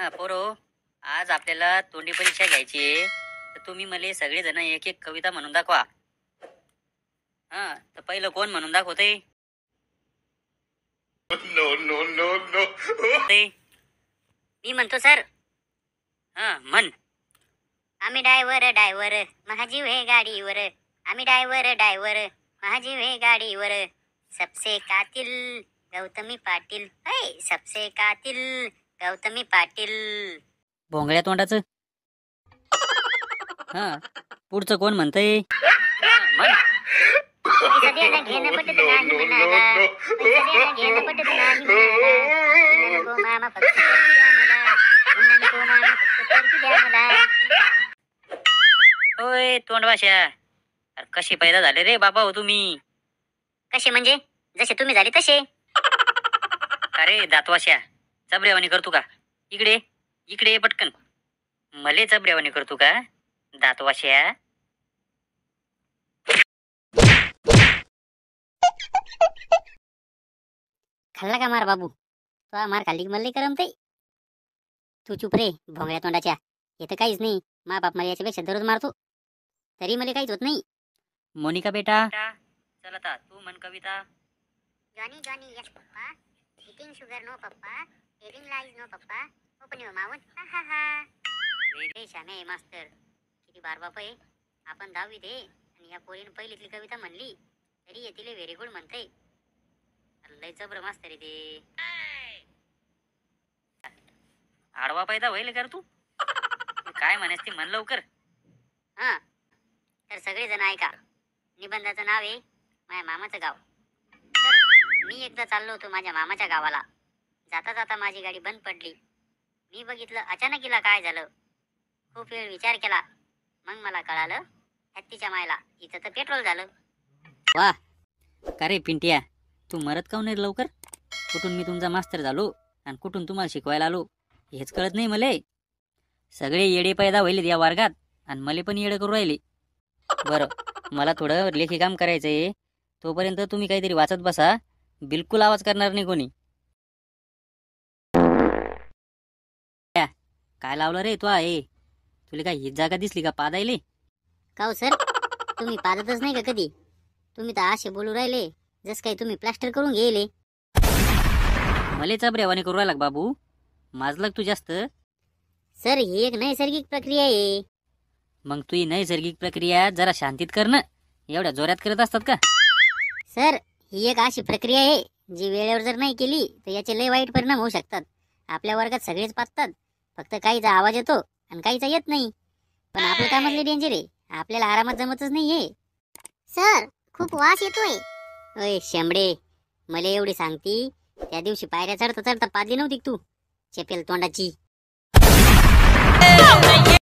हा पोरो, आज आपल्याला तोंडी परीक्षा घ्यायची आहे. तर तुम्ही मला सगळेजण एक एक कविता म्हणून दाखवा. हा, तर पहिलं कोण म्हणून दाखवते? No, no, no, no. मी म्हणतो सर. हा म्हण. आम्ही डायव्हर महाजीव हे गाडीवर. आम्ही डायव्हर महाजीव हे गाडीवर. सबसे कातिल गौतमी पाटील. सबसे कातिल गौतमी पाटील. भोंगळ्या तोंडाचं. हा, पुढचं कोण म्हणतंय? म्हण. No, no, no, ओय तोंडवाशा, अरे कशी पैदा झाले रे बाबा हो तुम्ही? कसे म्हणजे? जसे तुम्ही झाले तसे. अरे दातवाशा, चबऱ्यावानी करतो का? इकडे इकडे पटकन. मले चबऱ्यावानी करतो का दातवाशा? खाल्ला का मार बाबू? तो मार खाल्ली की मला करमते. तू चुप रे भोंगळ्या तोंडाच्या. हे तर काहीच नाही. मा बाप मला याच्यापेक्षा दररोज मारतो, तरी मला काहीच होत नाही. मोनिका बेटा, चल आता तू म्हण कविता. जॉनी जॉनी यस पप्पा, इटिंग शुगर नो पप्पा, टेलिंग लाईज नो पप्पा, ओपन युअर माउथ हा हा हा. रे शाने मास्तर, किती बार बाप आहे. आपण 10वीत आहे आणि या पोरीनं पहिलीतली कविता म्हणली तरी येतील व्हेरी गुड म्हणते. लय जबर मास्तर आहे ते. आडवा पैदा होईल कर तू. काय म्हणायस ती म्हण लवकर. हा, तर सगळेजण ऐका. निबंधाचं नाव आहे माझ्या मामाचं गाव. तर मी एकदा चाललो होतो माझ्या मामाच्या गावाला. जाता जाता माझी गाडी बंद पडली. मी बघितलं अचानक हिला काय झालं. खूप वेळ विचार केला. मग मला कळालं हत्तीच्या मायला इथं तर पेट्रोल झालं. वा, का रे पिंट्या, तू मरत काऊन नाही लवकर? कुठून मी तुमचा मास्तर झालो आणि कुठून तुम्हाला शिकवायला आलो हेच कळत नाही मले. सगळे येडे पैदा होईल या वर्गात आणि मले पण येडे करू राहिले. बरं, मला थोडं लेखी काम करायचंय. तोपर्यंत तुम्ही काहीतरी वाचत बसा. बिलकुल आवाज करणार नाही कोणी. काय लावलं रे तू आहे? तुला काय ही जागा दिसली का पादायले? का हो सर, तुम्ही पादतच नाही का कधी? तुम्ही तर असे बोलू राहिले जस काही तुम्ही प्लास्टर करून गेले. मले चबऱ्यावानी करू राहिला बाबू. माजलक तू जास्त. सर ही एक नैसर्गिक प्रक्रिया आहे. मग तू ही नैसर्गिक प्रक्रिया जरा शांतीत कर ना. एवढ्या जोरात करत असतात का? सर ही एक अशी प्रक्रिया आहे जी वेळेवर जर नाही केली तर याचे लय वाईट परिणाम होऊ शकतात. आपल्या वर्गात सगळेच पाहतात, फक्त काहीचा आवाज येतो आणि काहीचा येत नाही. पण आपलं कामच लय डेंजर आहे. आपल्याला आरामात जमतच नाहीये. सर खूप वास येतोय. ओय शेंबडे, मला एवढी सांगती त्या दिवशी पायऱ्या चढता चढता पादली नव्हती तू चेपेल तोंडाची.